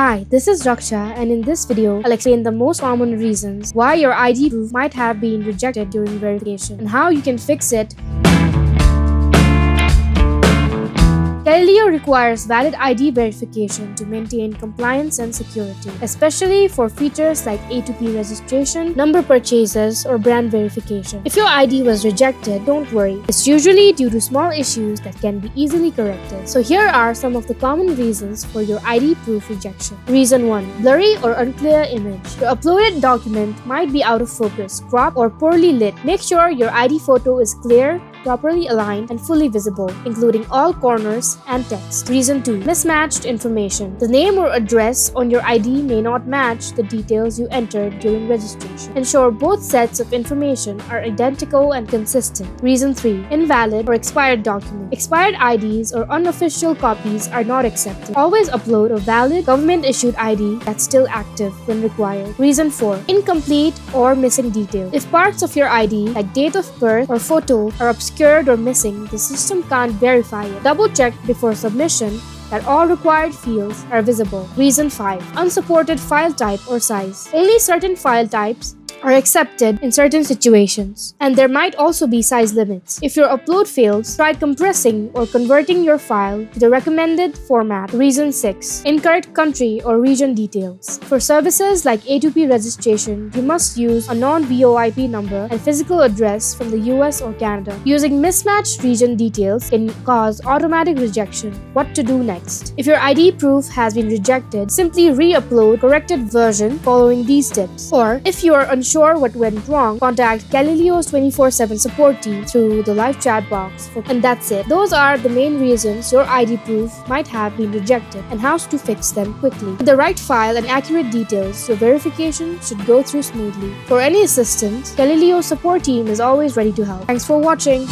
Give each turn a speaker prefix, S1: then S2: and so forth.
S1: Hi, this is Raksha, and in this video, I'll explain the most common reasons why your ID proof might have been rejected during verification and how you can fix it. Calilio requires valid ID verification to maintain compliance and security, especially for features like A2P registration, number purchases, or brand verification. If your ID was rejected, don't worry. It's usually due to small issues that can be easily corrected. So here are some of the common reasons for your ID proof rejection. Reason 1. Blurry or unclear image. Your uploaded document might be out of focus, cropped, or poorly lit. Make sure your ID photo is clear, properly aligned, and fully visible, including all corners and text. Reason 2. Mismatched information. The name or address on your ID may not match the details you entered during registration. Ensure both sets of information are identical and consistent. Reason 3. Invalid or expired document. Expired IDs or unofficial copies are not accepted. Always upload a valid government-issued ID that's still active when required. Reason 4. Incomplete or missing details. If parts of your ID, like date of birth or photo, are obscured or missing, the system can't verify it. Double check before submission that all required fields are visible. Reason 5. Unsupported file type or size. Only certain file types are accepted in certain situations, and there might also be size limits. If your upload fails, try compressing or converting your file to the recommended format. Reason 6. Incorrect country or region details. For services like A2P registration, you must use a non-VoIP number and physical address from the US or Canada. Using mismatched region details can cause automatic rejection. What to do next? If your ID proof has been rejected, simply re-upload corrected version following these tips. Or if you are unsure what went wrong, contact Calilio's 24/7 support team through the live chat box. And that's it. Those are the main reasons your ID proof might have been rejected and how to fix them quickly. With the right file and accurate details, your verification should go through smoothly. For any assistance, Calilio's support team is always ready to help. Thanks for watching.